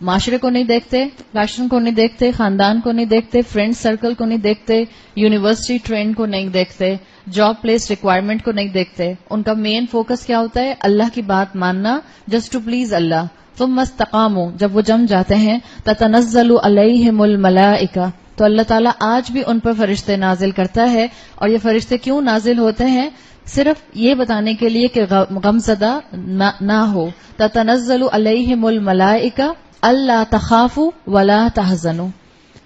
معاشرے کو نہیں دیکھتے، فیشن کو نہیں دیکھتے، خاندان کو نہیں دیکھتے، فرینڈ سرکل کو نہیں دیکھتے، یونیورسٹی ٹرینڈ کو نہیں دیکھتے، جاب پلیس ریکوائرمنٹ کو نہیں دیکھتے. ان کا مین فوکس کیا ہوتا ہے؟ اللہ کی بات ماننا، جسٹ ٹو پلیز اللہ. ثم استقاموا، جب وہ جم جاتے ہیں، تتنزل علیہم الملائکہ، تو اللہ تعالیٰ آج بھی ان پر فرشتے نازل کرتا ہے. اور یہ فرشتے کیوں نازل ہوتے ہیں؟ صرف یہ بتانے کے لیے کہ غم زدہ نہ ہو. تتنزل علیہم الملائکہ اللہ تخافوا ولا تحزنوا.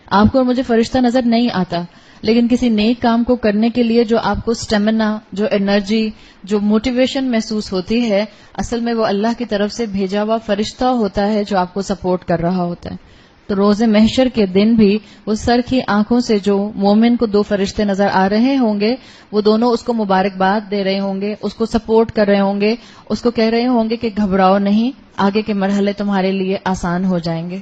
آپ کو اور مجھے فرشتہ نظر نہیں آتا، لیکن کسی نیک کام کو کرنے کے لیے جو آپ کو سٹیمنا، جو انرجی، جو موٹیویشن محسوس ہوتی ہے، اصل میں وہ اللہ کی طرف سے بھیجا ہوا فرشتہ ہوتا ہے جو آپ کو سپورٹ کر رہا ہوتا ہے. تو روز محشر کے دن بھی وہ سر کی آنکھوں سے جو مومن کو 2 فرشتے نظر آ رہے ہوں گے، وہ دونوں اس کو مبارکباد دے رہے ہوں گے، اس کو سپورٹ کر رہے ہوں گے، اس کو کہہ رہے ہوں گے کہ گھبراؤ نہیں، آگے کے مرحلے تمہارے لیے آسان ہو جائیں گے.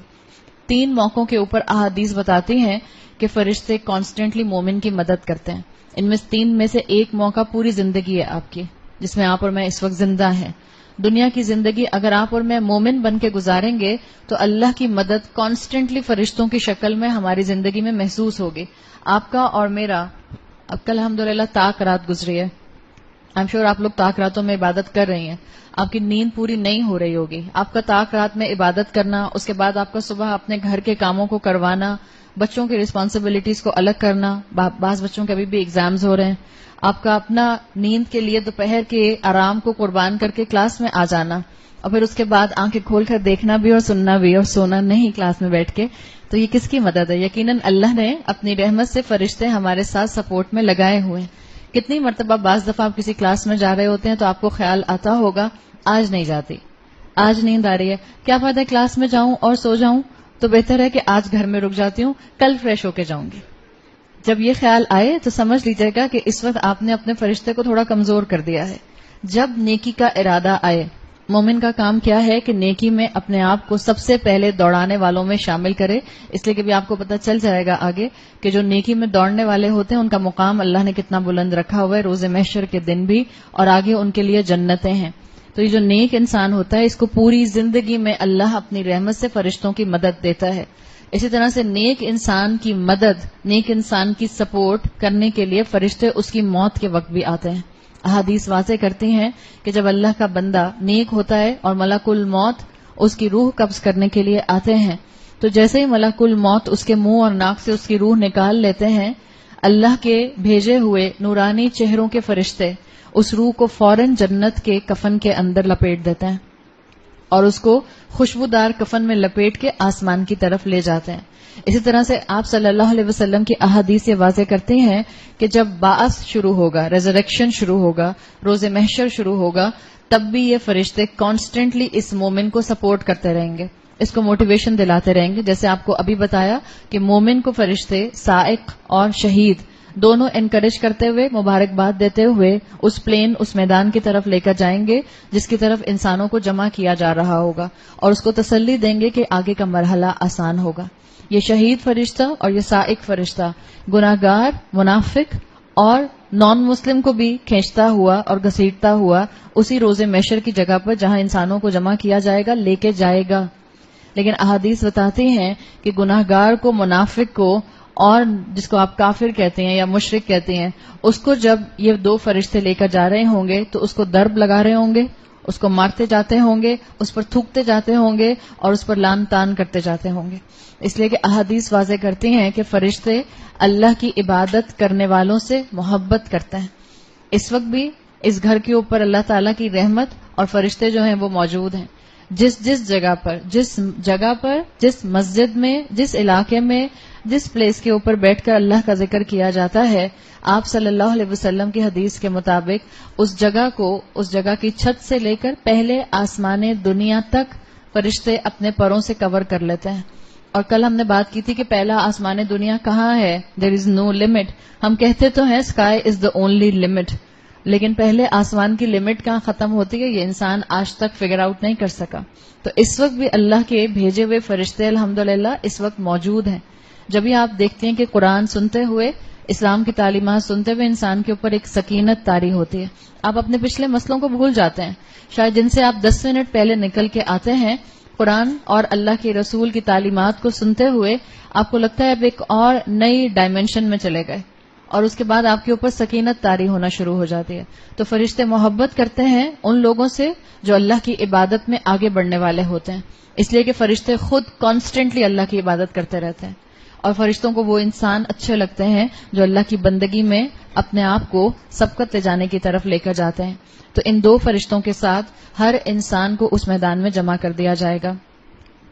3 موقعوں کے اوپر احادیث بتاتی ہیں کہ فرشتے کانسٹنٹلی مومن کی مدد کرتے ہیں. ان میں 3 میں سے ایک موقع پوری زندگی ہے آپ کی، جس میں آپ اور میں اس وقت زندہ ہیں. دنیا کی زندگی اگر آپ اور میں مومن بن کے گزاریں گے تو اللہ کی مدد کانسٹنٹلی فرشتوں کی شکل میں ہماری زندگی میں محسوس ہوگی. آپ کا اور میرا اب کل الحمدللہ طاق رات گزری ہے. آئی ایم شیور آپ لوگ طاق راتوں میں عبادت کر رہی ہیں. آپ کی نیند پوری نہیں ہو رہی ہوگی. آپ کا طاق رات میں عبادت کرنا، اس کے بعد آپ کا صبح اپنے گھر کے کاموں کو کروانا، بچوں کی رسپانسبلٹیز کو الگ کرنا، بعض بچوں کے ابھی بھی ایگزامز ہو رہے ہیں، آپ کا اپنا نیند کے لیے دوپہر کے آرام کو قربان کر کے کلاس میں آ جانا، اور پھر اس کے بعد آنکھیں کھول کر دیکھنا بھی اور سننا بھی اور سونا نہیں کلاس میں بیٹھ کے. تو یہ کس کی مدد ہے؟ یقیناً اللہ نے اپنی رحمت سے فرشتے ہمارے ساتھ سپورٹ میں لگائے ہوئے ہیں. کتنی مرتبہ بعض دفعہ آپ کسی کلاس میں جا رہے ہوتے ہیں تو آپ کو خیال آتا ہوگا آج نہیں جاتی، آج نیند آ رہی ہے، کیا فائدہ کلاس میں جاؤں اور سو جاؤں، تو بہتر ہے کہ آج گھر میں رک جاتی ہوں، کل فریش ہو کے جاؤں گی. جب یہ خیال آئے تو سمجھ لیجیے گا کہ اس وقت آپ نے اپنے فرشتے کو تھوڑا کمزور کر دیا ہے. جب نیکی کا ارادہ آئے، مومن کا کام کیا ہے کہ نیکی میں اپنے آپ کو سب سے پہلے دوڑانے والوں میں شامل کرے. اس لیے کہ بھی آپ کو پتہ چل جائے گا آگے کہ جو نیکی میں دوڑنے والے ہوتے ہیں ان کا مقام اللہ نے کتنا بلند رکھا ہوا ہے روز محشر کے دن بھی، اور آگے ان کے لیے جنتیں ہیں. تو یہ جو نیک انسان ہوتا ہے اس کو پوری زندگی میں اللہ اپنی رحمت سے فرشتوں کی مدد دیتا ہے. اسی طرح سے نیک انسان کی مدد، نیک انسان کی سپورٹ کرنے کے لیے فرشتے اس کی موت کے وقت بھی آتے ہیں. احادیث واضح کرتی ہیں کہ جب اللہ کا بندہ نیک ہوتا ہے اور ملک الموت اس کی روح قبض کرنے کے لیے آتے ہیں، تو جیسے ہی ملک الموت اس کے منہ اور ناک سے اس کی روح نکال لیتے ہیں، اللہ کے بھیجے ہوئے نورانی چہروں کے فرشتے اس روح کو فوراً جنت کے کفن کے اندر لپیٹ دیتے ہیں اور اس کو خوشبودار کفن میں لپیٹ کے آسمان کی طرف لے جاتے ہیں. اسی طرح سے آپ صلی اللہ علیہ وسلم کی احادیث یہ واضح کرتی ہیں کہ جب بعث شروع ہوگا، ریزریکشن شروع ہوگا، روز محشر شروع ہوگا، تب بھی یہ فرشتے کانسٹنٹلی اس مومن کو سپورٹ کرتے رہیں گے، اس کو موٹیویشن دلاتے رہیں گے. جیسے آپ کو ابھی بتایا کہ مومن کو فرشتے سائق اور شہید دونوں انکریج کرتے ہوئے، مبارکباد دیتے ہوئے اس پلین، اس میدان کی طرف لے کر جائیں گے جس کی طرف انسانوں کو جمع کیا جا رہا ہوگا، اور اس کو تسلی دیں گے کہ آگے کا مرحلہ آسان ہوگا. یہ شہید فرشتہ اور یہ سائق فرشتہ گناہگار، منافق اور نان مسلم کو بھی کھینچتا ہوا اور گھسیٹتا ہوا اسی روز محشر کی جگہ پر جہاں انسانوں کو جمع کیا جائے گا لے کے جائے گا. لیکن احادیث بتاتی ہیں کہ گناہگار کو، منافق کو اور جس کو آپ کافر کہتے ہیں یا مشرک کہتے ہیں، اس کو جب یہ 2 فرشتے لے کر جا رہے ہوں گے تو اس کو ضرب لگا رہے ہوں گے، اس کو مارتے جاتے ہوں گے، اس پر تھوکتے جاتے ہوں گے اور اس پر لعن طعن کرتے جاتے ہوں گے. اس لیے کہ احادیث واضح کرتی ہیں کہ فرشتے اللہ کی عبادت کرنے والوں سے محبت کرتے ہیں. اس وقت بھی اس گھر کے اوپر اللہ تعالیٰ کی رحمت اور فرشتے جو ہیں وہ موجود ہیں. جس جگہ پر، جس مسجد میں، جس علاقے میں، جس پلیس کے اوپر بیٹھ کر اللہ کا ذکر کیا جاتا ہے، آپ صلی اللہ علیہ وسلم کی حدیث کے مطابق اس جگہ کی چھت سے لے کر پہلے آسمان دنیا تک فرشتے اپنے پروں سے کور کر لیتے ہیں. اور کل ہم نے بات کی تھی کہ پہلا آسمان دنیا کہاں ہے؟ دیر از نو لمٹ. ہم کہتے تو ہیں sky is the only limit, لیکن پہلے آسمان کی لمٹ کہاں ختم ہوتی ہے یہ انسان آج تک فگر آؤٹ نہیں کر سکا. تو اس وقت بھی اللہ کے بھیجے ہوئے فرشتے الحمدللہ اس وقت موجود ہیں. جب بھی آپ دیکھتے ہیں کہ قرآن سنتے ہوئے، اسلام کی تعلیمات سنتے ہوئے انسان کے اوپر ایک سکینت طاری ہوتی ہے. آپ اپنے پچھلے مسئلوں کو بھول جاتے ہیں. شاید جن سے آپ 10 منٹ پہلے نکل کے آتے ہیں قرآن اور اللہ کے رسول کی تعلیمات کو سنتے ہوئے آپ کو لگتا ہے اب ایک اور نئی ڈائمینشن میں چلے گئے، اور اس کے بعد آپ کے اوپر سکینت طاری ہونا شروع ہو جاتی ہے. تو فرشتے محبت کرتے ہیں ان لوگوں سے جو اللہ کی عبادت میں آگے بڑھنے والے ہوتے ہیں، اس لیے کہ فرشتے خود کانسٹنٹلی اللہ کی عبادت کرتے رہتے ہیں، اور فرشتوں کو وہ انسان اچھے لگتے ہیں جو اللہ کی بندگی میں اپنے آپ کو سبقت لے جانے کی طرف لے کر جاتے ہیں. تو ان دو فرشتوں کے ساتھ ہر انسان کو اس میدان میں جمع کر دیا جائے گا.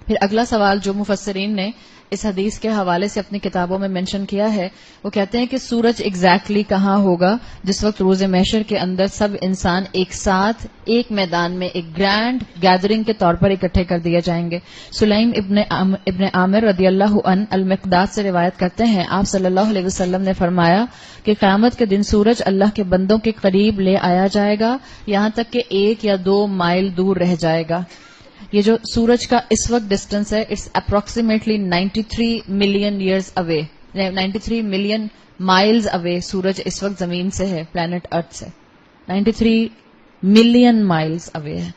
پھر اگلا سوال جو مفسرین نے اس حدیث کے حوالے سے اپنی کتابوں میں مینشن کیا ہے، وہ کہتے ہیں کہ سورج ایگزیکٹلی کہاں ہوگا جس وقت روز محشر کے اندر سب انسان ایک ساتھ ایک میدان میں ایک گرینڈ گیدرنگ کے طور پر اکٹھے کر دیے جائیں گے. سلیم ابن عامر رضی اللہ عنہ المقداد سے روایت کرتے ہیں، آپ صلی اللہ علیہ وسلم نے فرمایا کہ قیامت کے دن سورج اللہ کے بندوں کے قریب لے آیا جائے گا یہاں تک کہ 1 یا 2 مائل دور رہ جائے گا. یہ جو سورج کا اس وقت ڈسٹینس ہے، it's approximately 93 million years away, 93 million miles away. سورج اس وقت زمین سے ہے، پلانٹ ارتھ سے 93 ملین مائلز اوے ہے.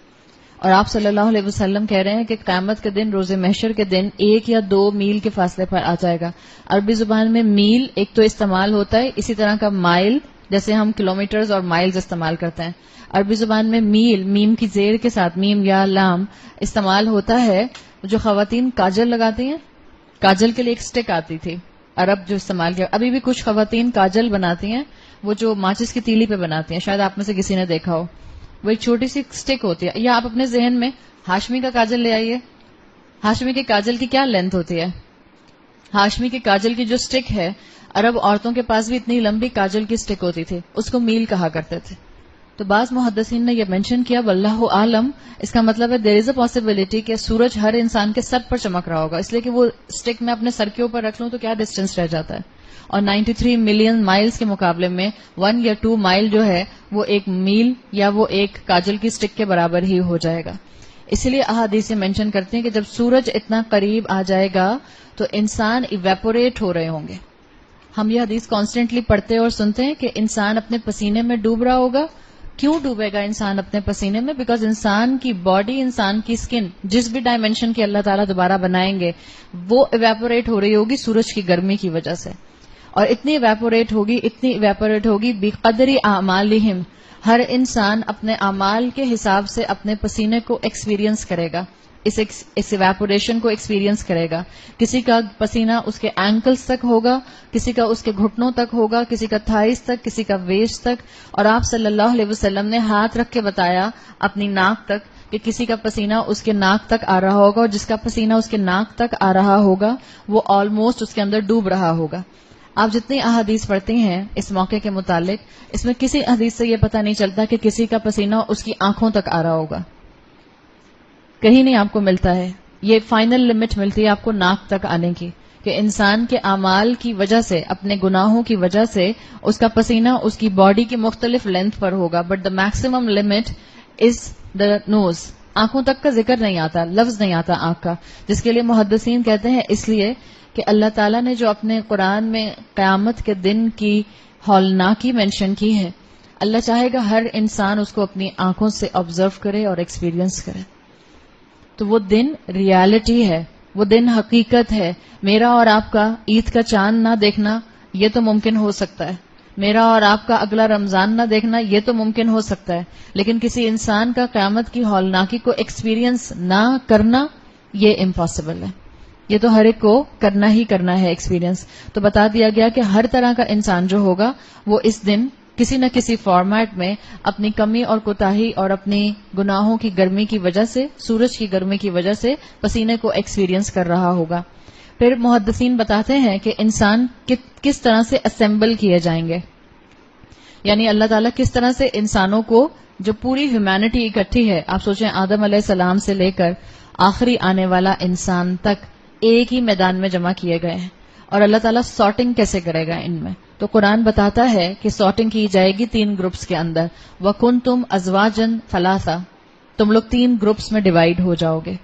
اور آپ صلی اللہ علیہ وسلم کہہ رہے ہیں کہ قیامت کے دن، روز محشر کے دن 1 یا 2 میل کے فاصلے پر آ جائے گا. عربی زبان میں میل ایک تو استعمال ہوتا ہے، اسی طرح کا مائل جیسے ہم کلومیٹرز اور مائلز استعمال کرتے ہیں. عربی زبان میں میل میم کی زیر کے ساتھ، میم یا لام، استعمال ہوتا ہے. جو خواتین کاجل لگاتی ہیں، کاجل کے لیے ایک سٹک آتی تھی عرب جو استعمال کیا، ابھی بھی کچھ خواتین کاجل بناتی ہیں، وہ جو ماچس کی تیلی پہ بناتی ہیں، شاید آپ میں سے کسی نے دیکھا ہو. وہ ایک چھوٹی سی سٹک ہوتی ہے. یا آپ اپنے ذہن میں ہاشمی کا کاجل لے آئیے. ہاشمی کے کاجل کی کیا لینتھ ہوتی ہے؟ ہاشمی کے کاجل کی جو سٹک ہے، عرب عورتوں کے پاس بھی اتنی لمبی کاجل کی سٹک ہوتی تھی، اس کو میل کہا کرتے تھے. تو بعض محدثین نے یہ مینشن کیا، واللہ عالم، اس کا مطلب ہے دیر از اے پاسبلٹی کہ سورج ہر انسان کے سر پر چمک رہا ہوگا، اس لیے کہ وہ سٹک میں اپنے سر کے اوپر رکھ لوں تو کیا ڈسٹینس رہ جاتا ہے. اور 93 ملین مائلز کے مقابلے میں 1 یا 2 مائل جو ہے وہ ایک میل یا وہ ایک کاجل کی سٹک کے برابر ہی ہو جائے گا. اس لیے احادیث مینشن کرتے ہیں کہ جب سورج اتنا قریب آ جائے گا تو انسان ایویپوریٹ ہو رہے ہوں گے. ہم یہ حدیث کانسٹنٹلی پڑھتے اور سنتے ہیں کہ انسان اپنے پسینے میں ڈوب رہا ہوگا. کیوں ڈوبے گا انسان اپنے پسینے میں؟ بیکاز انسان کی باڈی، انسان کی اسکن جس بھی ڈائمینشن کی اللہ تعالیٰ دوبارہ بنائیں گے وہ ایویپوریٹ ہو رہی ہوگی سورج کی گرمی کی وجہ سے. اور اتنی ایویپوریٹ ہوگی بقدری اعمالہم، ہر انسان اپنے اعمال کے حساب سے اپنے پسینے کو ایکسپیرینس کرے گا، اس ایویپوریشن کو ایکسپیرینس کرے گا. کسی کا پسینہ اس کے اینکلز تک ہوگا، کسی کا اس کے گھٹنوں تک ہوگا، کسی کا تھائز تک، کسی کا ویسٹ تک. اور آپ صلی اللہ علیہ وسلم نے ہاتھ رکھ کے بتایا اپنی ناک تک کہ کسی کا پسینہ اس کے ناک تک آ رہا ہوگا، اور جس کا پسینہ اس کے ناک تک آ رہا ہوگا وہ آلموسٹ اس کے اندر ڈوب رہا ہوگا. آپ جتنی احادیث پڑھتی ہیں اس موقع کے متعلق، اس میں کسی حدیث سے یہ پتہ نہیں چلتا کہ کسی کا پسینہ اس کی آنکھوں تک آ رہا ہوگا، کہیں نہیں آپ کو ملتا ہے. یہ فائنل لمٹ ملتی ہے آپ کو ناک تک آنے کی، کہ انسان کے اعمال کی وجہ سے، اپنے گناہوں کی وجہ سے اس کا پسینہ اس کی باڈی کی مختلف لینتھ پر ہوگا. بٹ دا میکسیمم لمٹ از دا نوز. آنکھوں تک کا ذکر نہیں آتا، لفظ نہیں آتا آنکھ کا، جس کے لیے محدثین کہتے ہیں اس لیے کہ اللہ تعالیٰ نے جو اپنے قرآن میں قیامت کے دن کی ہولناکی مینشن کی ہے، اللہ چاہے گا ہر انسان اس کو اپنی آنکھوں سے آبزرو کرے اور ایکسپیرینس کرے. تو وہ دن ریالٹی ہے، وہ دن حقیقت ہے. میرا اور آپ کا عید کا چاند نہ دیکھنا یہ تو ممکن ہو سکتا ہے، میرا اور آپ کا اگلا رمضان نہ دیکھنا یہ تو ممکن ہو سکتا ہے، لیکن کسی انسان کا قیامت کی ہولناکی کو ایکسپیرینس نہ کرنا یہ امپاسبل ہے. یہ تو ہر ایک کو کرنا ہی کرنا ہے ایکسپیرینس. تو بتا دیا گیا کہ ہر طرح کا انسان جو ہوگا وہ اس دن کسی نہ کسی فارمیٹ میں اپنی کمی اور کوتاہی اور اپنی گناہوں کی گرمی کی وجہ سے، سورج کی گرمی کی وجہ سے پسینے کو ایکسپیرینس کر رہا ہوگا. پھر محدثین بتاتے ہیں کہ انسان کس طرح سے اسمبل کیے جائیں گے، یعنی اللہ تعالیٰ کس طرح سے انسانوں کو، جو پوری ہیومینٹی اکٹھی ہے، آپ سوچیں آدم علیہ السلام سے لے کر آخری آنے والا انسان تک ایک ہی میدان میں جمع کیے گئے ہیں، اور اللہ تعالیٰ سارٹنگ کیسے کرے گا ان میں. تو قرآن بتاتا ہے کہ سارٹنگ کی جائے گی 3 گروپس کے اندر. وَكُنْتُمْ أَزْوَاجًا ثَلَاثًا، تم لوگ 3 گروپس میں ڈیوائیڈ ہو جاؤ گے.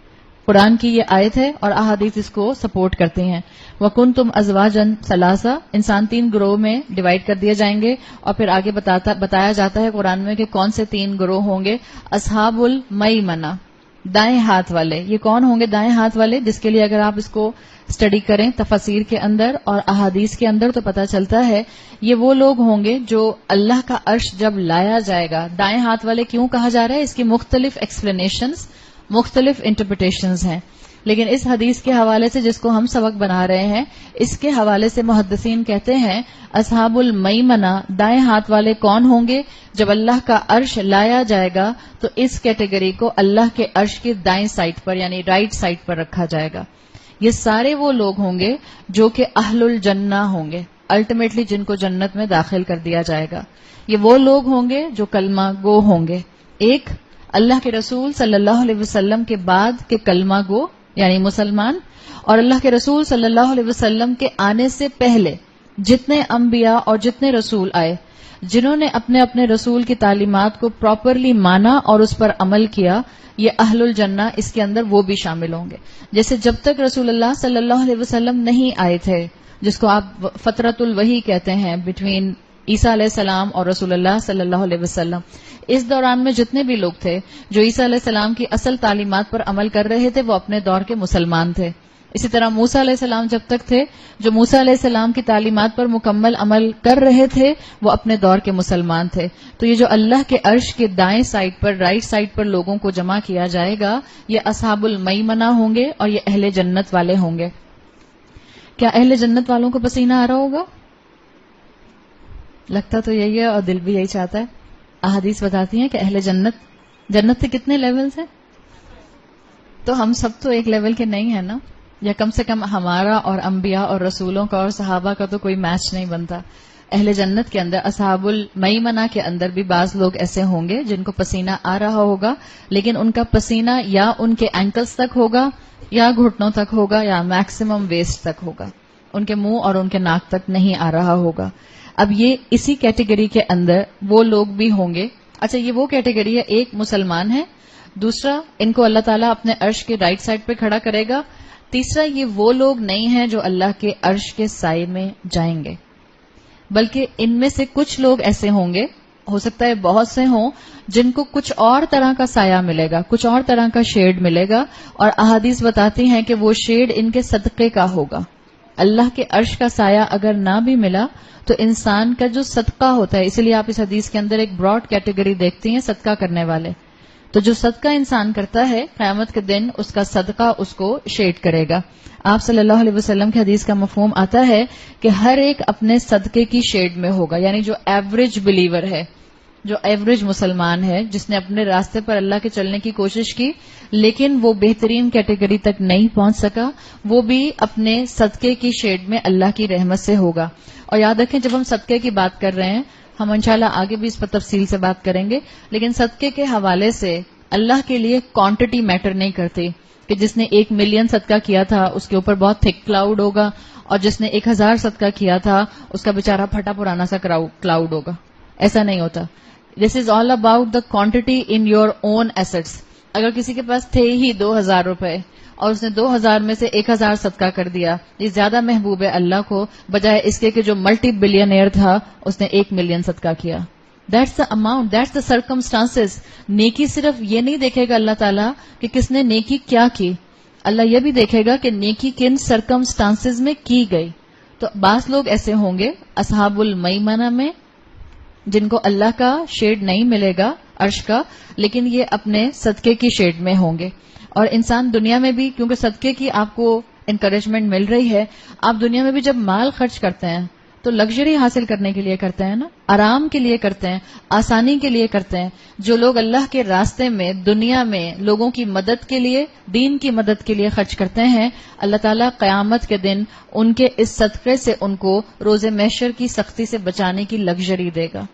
قرآن کی یہ آیت ہے اور احادیث اس کو سپورٹ کرتے ہیں. وَكُنْتُمْ أَزْوَاجًا ثَلَاثًا، انسان 3 گروہ میں ڈیوائیڈ کر دیے جائیں گے. اور پھر آگے بتایا جاتا ہے قرآن میں کہ کون سے 3 گروہ ہوں گے. اصحاب المیمنہ، دائیں ہاتھ والے. یہ کون ہوں گے دائیں ہاتھ والے؟ جس کے لیے اگر آپ اس کو اسٹڈی کریں تفاسیر کے اندر اور احادیث کے اندر تو پتہ چلتا ہے یہ وہ لوگ ہوں گے جو اللہ کا عرش جب لایا جائے گا. دائیں ہاتھ والے کیوں کہا جا رہا ہے؟ اس کی مختلف ایکسپلینیشنز، مختلف انٹرپریٹیشنز ہیں، لیکن اس حدیث کے حوالے سے جس کو ہم سبق بنا رہے ہیں اس کے حوالے سے محدثین کہتے ہیں اصحاب المیمنہ دائیں ہاتھ والے کون ہوں گے؟ جب اللہ کا عرش لایا جائے گا تو اس کیٹیگری کو اللہ کے عرش کی دائیں سائڈ پر یعنی رائٹ سائڈ پر رکھا جائے گا. یہ سارے وہ لوگ ہوں گے جو کہ اہل الجنہ ہوں گے، الٹیمیٹلی جن کو جنت میں داخل کر دیا جائے گا. یہ وہ لوگ ہوں گے جو کلمہ گو ہوں گے. ایک اللہ کے رسول صلی اللہ علیہ وسلم کے بعد کے کلمہ گو یعنی مسلمان، اور اللہ کے رسول صلی اللہ علیہ وسلم کے آنے سے پہلے جتنے انبیاء اور جتنے رسول آئے جنہوں نے اپنے اپنے رسول کی تعلیمات کو پراپرلی مانا اور اس پر عمل کیا، یہ اہل الجنہ اس کے اندر وہ بھی شامل ہوں گے. جیسے جب تک رسول اللہ صلی اللہ علیہ وسلم نہیں آئے تھے، جس کو آپ فترۃ الوحی کہتے ہیں، بٹوین عیسیٰ علیہ السلام اور رسول اللہ صلی اللہ علیہ وسلم، اس دوران میں جتنے بھی لوگ تھے جو عیسیٰ علیہ السلام کی اصل تعلیمات پر عمل کر رہے تھے وہ اپنے دور کے مسلمان تھے. اسی طرح موسیٰ علیہ السلام جب تک تھے جو موسیٰ علیہ السلام کی تعلیمات پر مکمل عمل کر رہے تھے وہ اپنے دور کے مسلمان تھے. تو یہ جو اللہ کے عرش کے دائیں سائڈ پر رائٹ سائڈ پر لوگوں کو جمع کیا جائے گا یہ اصحاب المیمنہ ہوں گے اور یہ اہل جنت والے ہوں گے. کیا اہل جنت والوں کو پسینہ آ رہا ہوگا؟ لگتا تو یہی ہے اور دل بھی یہی چاہتا ہے. احادیث بتاتی ہیں کہ اہل جنت کے کتنے لیولز ہیں؟ تو ہم سب تو ایک لیول کے نہیں ہیں نا، یا کم سے کم ہمارا اور انبیاء اور رسولوں کا اور صحابہ کا تو کوئی میچ نہیں بنتا. اہل جنت کے اندر اصحاب المیمنہ کے اندر بھی بعض لوگ ایسے ہوں گے جن کو پسینہ آ رہا ہوگا، لیکن ان کا پسینہ یا ان کے اینکلز تک ہوگا یا گھٹنوں تک ہوگا یا میکسیمم ویسٹ تک ہوگا، ان کے منہ اور ان کے ناک تک نہیں آ رہا ہوگا. اب یہ اسی کیٹیگری کے اندر وہ لوگ بھی ہوں گے. اچھا یہ وہ کیٹیگری ہے، ایک مسلمان ہے، دوسرا ان کو اللہ تعالیٰ اپنے عرش کے رائٹ سائڈ پہ کھڑا کرے گا، تیسرا یہ وہ لوگ نہیں ہیں جو اللہ کے عرش کے سائے میں جائیں گے، بلکہ ان میں سے کچھ لوگ ایسے ہوں گے، ہو سکتا ہے بہت سے ہوں، جن کو کچھ اور طرح کا سایہ ملے گا، کچھ اور طرح کا شیڈ ملے گا، اور احادیث بتاتی ہیں کہ وہ شیڈ ان کے صدقے کا ہوگا. اللہ کے عرش کا سایہ اگر نہ بھی ملا تو انسان کا جو صدقہ ہوتا ہے، اسی لیے آپ اس حدیث کے اندر ایک براڈ کیٹیگری دیکھتی ہیں صدقہ کرنے والے، تو جو صدقہ انسان کرتا ہے قیامت کے دن اس کا صدقہ اس کو شیڈ کرے گا. آپ صلی اللہ علیہ وسلم کی حدیث کا مفہوم آتا ہے کہ ہر ایک اپنے صدقے کی شیڈ میں ہوگا، یعنی جو ایوریج بلیور ہے، جو ایوریج مسلمان ہے، جس نے اپنے راستے پر اللہ کے چلنے کی کوشش کی لیکن وہ بہترین کیٹیگری تک نہیں پہنچ سکا، وہ بھی اپنے صدقے کی شیڈ میں اللہ کی رحمت سے ہوگا. اور یاد رکھیں جب ہم صدقے کی بات کر رہے ہیں، ہم انشاءاللہ آگے بھی اس پر تفصیل سے بات کریں گے، لیکن صدقے کے حوالے سے اللہ کے لیے کوانٹٹی میٹر نہیں کرتی کہ جس نے 1 ملین صدقہ کیا تھا اس کے اوپر بہت تھک کلاؤڈ ہوگا اور جس نے 1000 صدقہ کیا تھا اس کا بیچارہ پھٹا پرانا سا کلاؤڈ ہوگا. ایسا نہیں ہوتا. This is all about the quantity in your own assets. اگر کسی کے پاس تھے ہی 2000 روپے اور اس نے 2000 میں سے 1000 صدقہ کر دیا، یہ زیادہ محبوب ہے اللہ کو بجائے اس کے کہ جو ملٹی بلینئر تھا اس نے 1 ملین صدقہ کیا. That's the amount, that's the circumstances. نیکی صرف یہ نہیں دیکھے گا اللہ تعالیٰ کہ کس نے نیکی کیا کی، اللہ یہ بھی دیکھے گا کہ نیکی کن سرکمسٹانسز میں کی گئی. تو بعض لوگ ایسے ہوں گے اصحاب المیمنہ میں جن کو اللہ کا شیڈ نہیں ملے گا عرش کا، لیکن یہ اپنے صدقے کی شیڈ میں ہوں گے. اور انسان دنیا میں بھی کیونکہ صدقے کی آپ کو انکریجمنٹ مل رہی ہے، آپ دنیا میں بھی جب مال خرچ کرتے ہیں تو لگژری حاصل کرنے کے لیے کرتے ہیں نا، آرام کے لیے کرتے ہیں، آسانی کے لیے کرتے ہیں. جو لوگ اللہ کے راستے میں دنیا میں لوگوں کی مدد کے لیے، دین کی مدد کے لیے خرچ کرتے ہیں، اللہ تعالیٰ قیامت کے دن ان کے اس صدقے سے ان کو روز محشر کی سختی سے بچانے کی لگژری دے گا.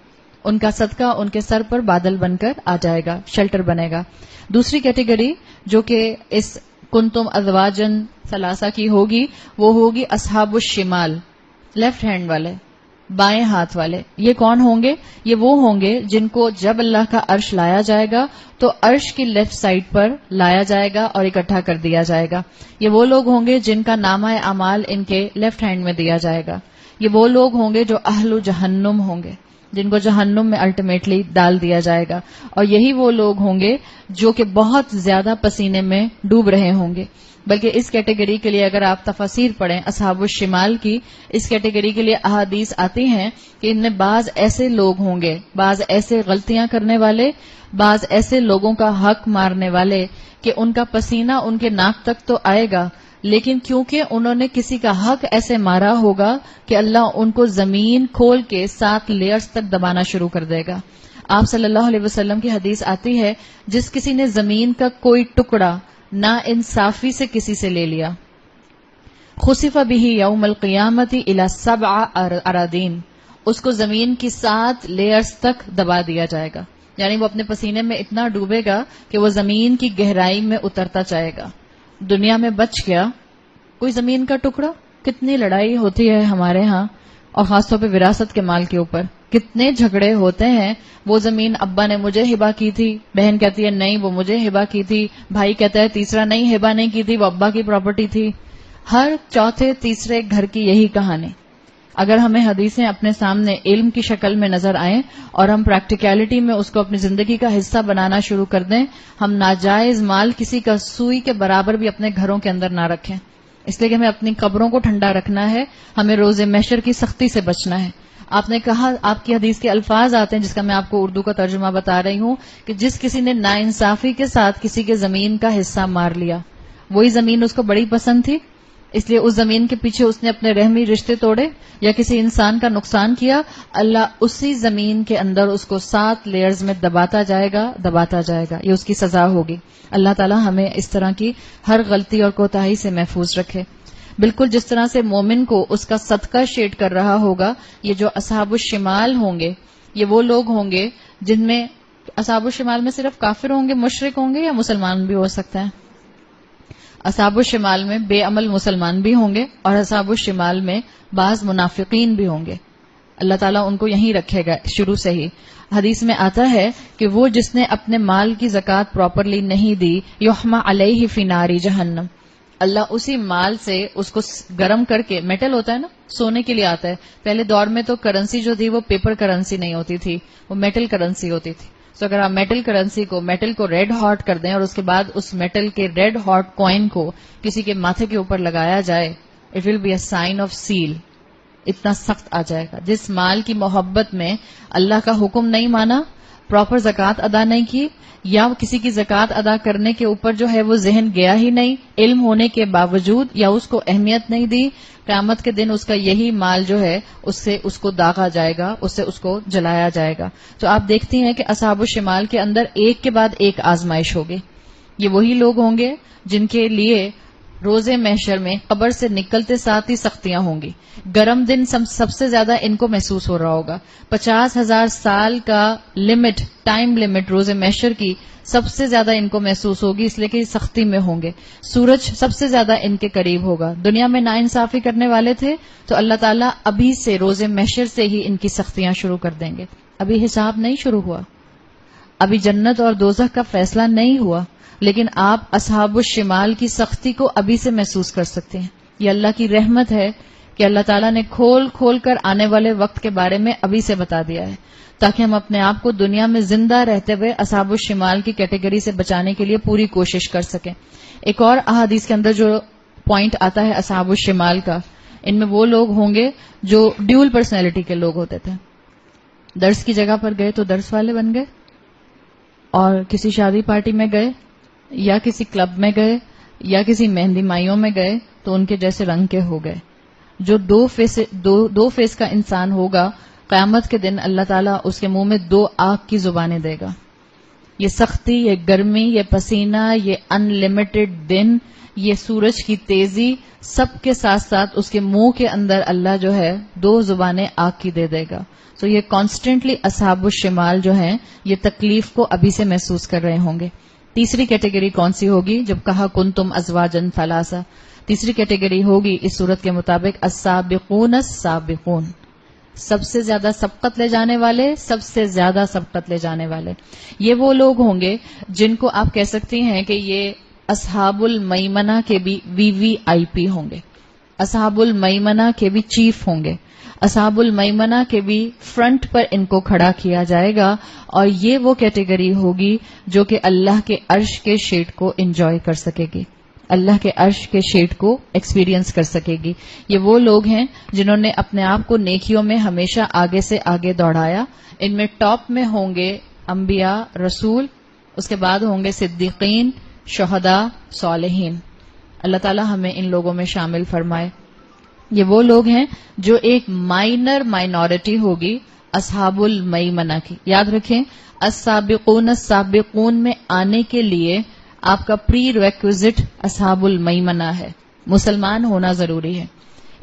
ان کا صدقہ ان کے سر پر بادل بن کر آ جائے گا، شیلٹر بنے گا. دوسری کیٹیگری جو کہ اس کنتم ازواجن ثلاثہ کی ہوگی وہ ہوگی اصحاب الشمال، لیفٹ ہینڈ والے، بائیں ہاتھ والے. یہ کون ہوں گے؟ یہ وہ ہوں گے جن کو جب اللہ کا عرش لایا جائے گا تو عرش کی لیفٹ سائڈ پر لایا جائے گا اور اکٹھا کر دیا جائے گا. یہ وہ لوگ ہوں گے جن کا نامہ اعمال ان کے لیفٹ ہینڈ میں دیا جائے گا. یہ وہ لوگ ہوں گے جو اہل جہنم ہوں گے. جن کو جہنم میں الٹیمیٹلی ڈال دیا جائے گا. اور یہی وہ لوگ ہوں گے جو کہ بہت زیادہ پسینے میں ڈوب رہے ہوں گے. بلکہ اس کیٹیگری کے لیے اگر آپ تفاسیر پڑھیں اصحاب الشمال کی، اس کیٹیگری کے لیے احادیث آتی ہیں کہ ان میں بعض ایسے لوگ ہوں گے، بعض ایسے غلطیاں کرنے والے، بعض ایسے لوگوں کا حق مارنے والے کہ ان کا پسینہ ان کے ناک تک تو آئے گا، لیکن کیونکہ انہوں نے کسی کا حق ایسے مارا ہوگا کہ اللہ ان کو زمین کھول کے 7 لیئرز تک دبانا شروع کر دے گا. آپ صلی اللہ علیہ وسلم کی حدیث آتی ہے، جس کسی نے زمین کا کوئی ٹکڑا نا انصافی سے کسی سے لے لیا، خسف بہ یوم القیامت الی 7 اراضین، اس کو زمین کی 7 لیئرز تک دبا دیا جائے گا. یعنی وہ اپنے پسینے میں اتنا ڈوبے گا کہ وہ زمین کی گہرائی میں اترتا جائے گا. دنیا میں بچ گیا کوئی زمین کا ٹکڑا. کتنی لڑائی ہوتی ہے ہمارے ہاں، اور خاص طور پہ وراثت کے مال کے اوپر کتنے جھگڑے ہوتے ہیں. وہ زمین ابا نے مجھے ہبہ کی تھی، بہن کہتی ہے نہیں وہ مجھے ہبہ کی تھی، بھائی کہتا ہے تیسرا نہیں ہبہ نہیں کی تھی، وہ ابا کی پراپرٹی تھی. ہر چوتھے تیسرے گھر کی یہی کہانی. اگر ہمیں حدیثیں اپنے سامنے علم کی شکل میں نظر آئیں اور ہم پریکٹیکلٹی میں اس کو اپنی زندگی کا حصہ بنانا شروع کر دیں، ہم ناجائز مال کسی کا سوئی کے برابر بھی اپنے گھروں کے اندر نہ رکھیں. اس لیے کہ ہمیں اپنی قبروں کو ٹھنڈا رکھنا ہے، ہمیں روز محشر کی سختی سے بچنا ہے. آپ نے کہا، آپ کی حدیث کے الفاظ آتے ہیں جس کا میں آپ کو اردو کا ترجمہ بتا رہی ہوں کہ جس کسی نے ناانصافی کے ساتھ کسی کے زمین کا حصہ مار لیا، وہی زمین اس کو بڑی پسند تھی، اس لیے اس زمین کے پیچھے اس نے اپنے رحمی رشتے توڑے یا کسی انسان کا نقصان کیا. اللہ اسی زمین کے اندر اس کو 7 لیئرز میں دباتا جائے گا، دباتا جائے گا. یہ اس کی سزا ہوگی. اللہ تعالی ہمیں اس طرح کی ہر غلطی اور کوتاہی سے محفوظ رکھے. بالکل جس طرح سے مومن کو اس کا صدقہ شیڈ کر رہا ہوگا، یہ جو اصحاب الشمال ہوں گے یہ وہ لوگ ہوں گے جن میں اصحاب الشمال میں صرف کافر ہوں گے، مشرک ہوں گے، یا مسلمان بھی ہو سکتا ہے. اصحاب الشمال میں بے عمل مسلمان بھی ہوں گے اور اصحاب الشمال میں بعض منافقین بھی ہوں گے. اللہ تعالیٰ ان کو یہیں رکھے گا شروع سے ہی. حدیث میں آتا ہے کہ وہ جس نے اپنے مال کی زکوٰۃ پراپرلی نہیں دی، یحمى علیہ فی نار جہنم، اللہ اسی مال سے اس کو گرم کر کے، میٹل ہوتا ہے نا، سونے کے لیے آتا ہے. پہلے دور میں تو کرنسی جو تھی وہ پیپر کرنسی نہیں ہوتی تھی، وہ میٹل کرنسی ہوتی تھی. تو اگر آپ میٹل کو ریڈ ہاٹ کر دیں اور اس کے بعد اس میٹل کے ریڈ ہاٹ کوائن کو کسی کے ماتھے کے اوپر لگایا جائے، it will be a sign of seal. اتنا سخت آ جائے گا. جس مال کی محبت میں اللہ کا حکم نہیں مانا، پراپر زکوٰۃ ادا نہیں کی، یا کسی کی زکوٰۃ ادا کرنے کے اوپر جو ہے وہ ذہن گیا ہی نہیں، علم ہونے کے باوجود، یا اس کو اہمیت نہیں دی، قیامت کے دن اس کا یہی مال جو ہے اس سے اس کو داغا جائے گا، اس سے اس کو جلایا جائے گا. تو آپ دیکھتی ہیں کہ اصحاب الشمال کے اندر ایک کے بعد ایک آزمائش ہوگی. یہ وہی لوگ ہوں گے جن کے لیے روز محشر میں قبر سے نکلتے ساتھ ہی سختیاں ہوں گی. گرم دن سب سے زیادہ ان کو محسوس ہو رہا ہوگا. 50,000 سال کا ٹائم لمٹ روز محشر کی سب سے زیادہ ان کو محسوس ہوگی، اس لیے کہ سختی میں ہوں گے. سورج سب سے زیادہ ان کے قریب ہوگا. دنیا میں ناانصافی کرنے والے تھے تو اللہ تعالیٰ ابھی سے روز محشر سے ہی ان کی سختیاں شروع کر دیں گے. ابھی حساب نہیں شروع ہوا، ابھی جنت اور دوزخ کا فیصلہ نہیں ہوا، لیکن آپ اصحاب الشمال کی سختی کو ابھی سے محسوس کر سکتے ہیں. یہ اللہ کی رحمت ہے کہ اللہ تعالیٰ نے کھول کھول کر آنے والے وقت کے بارے میں ابھی سے بتا دیا ہے، تاکہ ہم اپنے آپ کو دنیا میں زندہ رہتے ہوئے اصحاب الشمال کی کیٹیگری سے بچانے کے لیے پوری کوشش کر سکیں. ایک اور احادیث کے اندر جو پوائنٹ آتا ہے اصحاب الشمال کا، ان میں وہ لوگ ہوں گے جو ڈیول پرسنالٹی کے لوگ ہوتے تھے. درس کی جگہ پر گئے تو درس والے بن گئے، اور کسی شادی پارٹی میں گئے یا کسی کلب میں گئے یا کسی مہندی مائیوں میں گئے تو ان کے جیسے رنگ کے ہو گئے. جو دو فیس کا انسان ہوگا، قیامت کے دن اللہ تعالیٰ اس کے منہ میں 2 آگ کی زبانیں دے گا. یہ سختی، یہ گرمی، یہ پسینہ، یہ ان لمیٹڈ دن، یہ سورج کی تیزی، سب کے ساتھ ساتھ اس کے منہ کے اندر اللہ جو ہے 2 زبانیں آگ کی دے دے گا. تو یہ کانسٹنٹلی اصحاب الشمال جو ہیں یہ تکلیف کو ابھی سے محسوس کر رہے ہوں گے. تیسری کیٹیگری کون سی ہوگی؟ جب کہا کنتم ازواجا ثلاثا، تیسری کیٹیگری ہوگی اس صورت کے مطابق السابقون السابقون، سب سے زیادہ سبقت لے جانے والے، سب سے زیادہ سبقت لے جانے والے. یہ وہ لوگ ہوں گے جن کو آپ کہہ سکتی ہیں کہ یہ اصحاب المیمنہ کے بھی وی وی آئی پی ہوں گے، اصحاب المیمنہ کے بھی چیف ہوں گے. اصحاب المیمنہ کے بھی فرنٹ پر ان کو کھڑا کیا جائے گا، اور یہ وہ کیٹیگری ہوگی جو کہ اللہ کے عرش کے شیڈ کو انجوائے کر سکے گی، اللہ کے عرش کے شیڈ کو ایکسپیرینس کر سکے گی۔ یہ وہ لوگ ہیں جنہوں نے اپنے آپ کو نیکیوں میں ہمیشہ آگے سے آگے دوڑایا۔ ان میں ٹاپ میں ہوں گے انبیاء، رسول، اس کے بعد ہوں گے صدیقین، شہداء، صالحین۔ اللہ تعالی ہمیں ان لوگوں میں شامل فرمائے۔ یہ وہ لوگ ہیں جو ایک مائنورٹی ہوگی اصحاب المیمنہ کی۔ یاد رکھیں، السابقون السابقون میں آنے کے لیے آپ کا پری ریکوزٹ اصحاب المیمنہ ہے، مسلمان ہونا ضروری ہے۔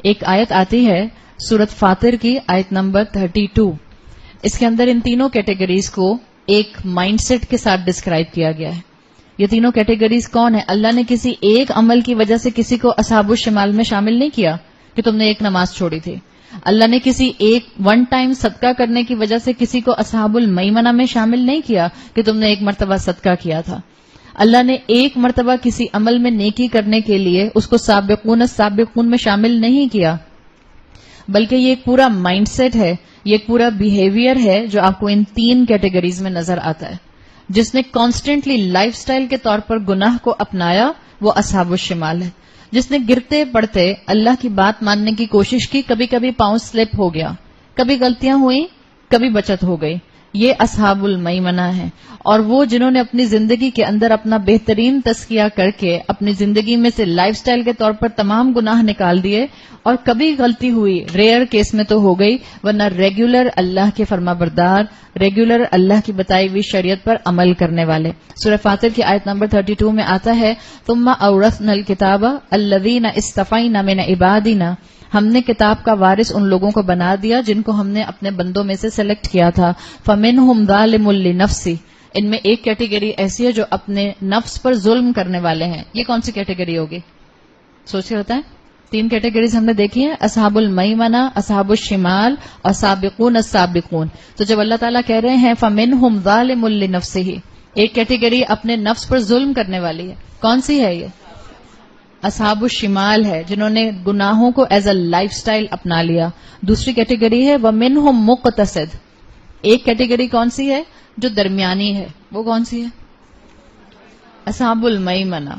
ایک آیت آتی ہے سورۃ فاطر کی، آیت نمبر 32۔ اس کے اندر ان تینوں کیٹیگریز کو ایک مائنڈ سیٹ کے ساتھ ڈسکرائب کیا گیا ہے۔ یہ تینوں کیٹیگریز کون ہیں؟ اللہ نے کسی ایک عمل کی وجہ سے کسی کو اصحاب الشمال میں شامل نہیں کیا کہ تم نے ایک نماز چھوڑی تھی۔ اللہ نے کسی ایک ون ٹائم صدقہ کرنے کی وجہ سے کسی کو اصحاب المیمنہ میں شامل نہیں کیا کہ تم نے ایک مرتبہ صدقہ کیا تھا۔ اللہ نے ایک مرتبہ کسی عمل میں نیکی کرنے کے لیے اس کو سابقون السابقون میں شامل نہیں کیا، بلکہ یہ ایک پورا مائنڈ سیٹ ہے، یہ ایک پورا بیہیویئر ہے جو آپ کو ان تین کیٹیگریز میں نظر آتا ہے۔ جس نے کانسٹنٹلی لائف سٹائل کے طور پر گناہ کو اپنایا وہ اصحاب الشمال ہے۔ جس نے گرتے پڑتے اللہ کی بات ماننے کی کوشش کی، کبھی کبھی پاؤں سلپ ہو گیا، کبھی غلطیاں ہوئیں، کبھی بچت ہو گئی، یہ اصحاب المیمنہ ہیں۔ اور وہ جنہوں نے اپنی زندگی کے اندر اپنا بہترین تزکیہ کر کے اپنی زندگی میں سے لائف سٹائل کے طور پر تمام گناہ نکال دیے، اور کبھی غلطی ہوئی، ریئر کیس میں تو ہو گئی، ورنہ ریگولر اللہ کے فرما بردار، ریگولر اللہ کی بتائی ہوئی شریعت پر عمل کرنے والے۔ سورہ فاطر کی آیت نمبر 32 میں آتا ہے، ثم اورثنا الکتاب الذین اصطفینا من عبادنا، ہم نے کتاب کا وارث ان لوگوں کو بنا دیا جن کو ہم نے اپنے بندوں میں سے سلیکٹ کیا تھا۔ فمنہم ظالم لنفسہ، ان میں ایک کیٹیگری ایسی ہے جو اپنے نفس پر ظلم کرنے والے ہیں۔ یہ کون سی کیٹیگری ہوگی؟ سوچ کے بتائیں۔ تین کیٹیگریز ہم نے دیکھی ہیں، اصحاب المیمنہ، اصحاب الشمال اور سابقون السابقون۔ تو جب اللہ تعالیٰ کہہ رہے ہیں فمنہم ظالم لنفسہ، ایک کیٹیگری اپنے نفس پر ظلم کرنے والی ہے، کون سی ہے یہ؟ اصحاب الشمال ہے، جنہوں نے گناہوں کو ایز اے لائف سٹائل اپنا لیا۔ دوسری کیٹیگری ہے ومنہم مقتصد، ایک کیٹیگری کون سی ہے؟ جو درمیانی ہے، وہ کون سی ہے؟ اصحاب المیمنہ،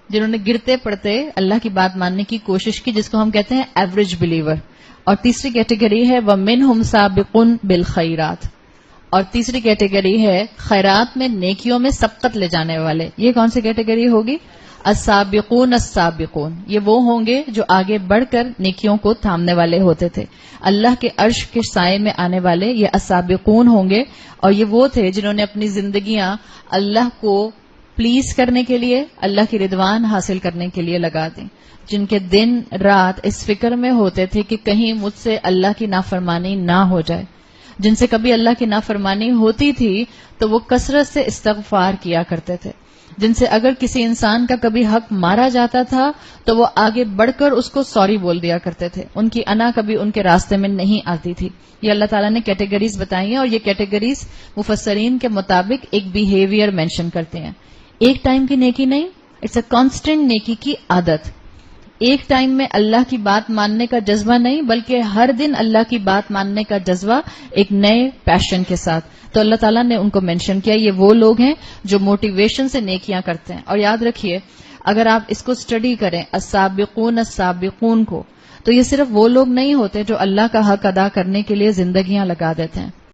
جنہوں نے گرتے پڑتے اللہ کی بات ماننے کی کوشش کی، جس کو ہم کہتے ہیں ایوریج بلیور۔ اور تیسری کیٹیگری ہے ومنہم سابقون بالخیرات، اور تیسری کیٹیگری ہے خیرات میں، نیکیوں میں سبقت لے جانے والے۔ یہ کون سی کیٹیگری ہوگی؟ السابقون السابقون، یہ وہ ہوں گے جو آگے بڑھ کر نیکیوں کو تھامنے والے ہوتے تھے، اللہ کے عرش کے سائے میں آنے والے یہ السابقون ہوں گے۔ اور یہ وہ تھے جنہوں نے اپنی زندگیاں اللہ کو پلیز کرنے کے لیے، اللہ کی رضوان حاصل کرنے کے لیے لگا دیں، جن کے دن رات اس فکر میں ہوتے تھے کہ کہیں مجھ سے اللہ کی نافرمانی نہ ہو جائے۔ جن سے کبھی اللہ کی نافرمانی ہوتی تھی تو وہ کثرت سے استغفار کیا کرتے تھے، جن سے اگر کسی انسان کا کبھی حق مارا جاتا تھا تو وہ آگے بڑھ کر اس کو سوری بول دیا کرتے تھے، ان کی انا کبھی ان کے راستے میں نہیں آتی تھی۔ یہ اللہ تعالیٰ نے کیٹیگریز بتائی ہیں، اور یہ کیٹیگریز مفسرین کے مطابق ایک بیہیویئر مینشن کرتے ہیں۔ ایک ٹائم کی نیکی نہیں، اٹس اے کانسٹنٹ نیکی کی عادت۔ ایک ٹائم میں اللہ کی بات ماننے کا جذبہ نہیں، بلکہ ہر دن اللہ کی بات ماننے کا جذبہ ایک نئے پیشن کے ساتھ۔ تو اللہ تعالیٰ نے ان کو مینشن کیا، یہ وہ لوگ ہیں جو موٹیویشن سے نیکیاں کرتے ہیں۔ اور یاد رکھیے، اگر آپ اس کو اسٹڈی کریں السابقون السابقون کو، تو یہ صرف وہ لوگ نہیں ہوتے جو اللہ کا حق ادا کرنے کے لیے زندگیاں لگا دیتے ہیں۔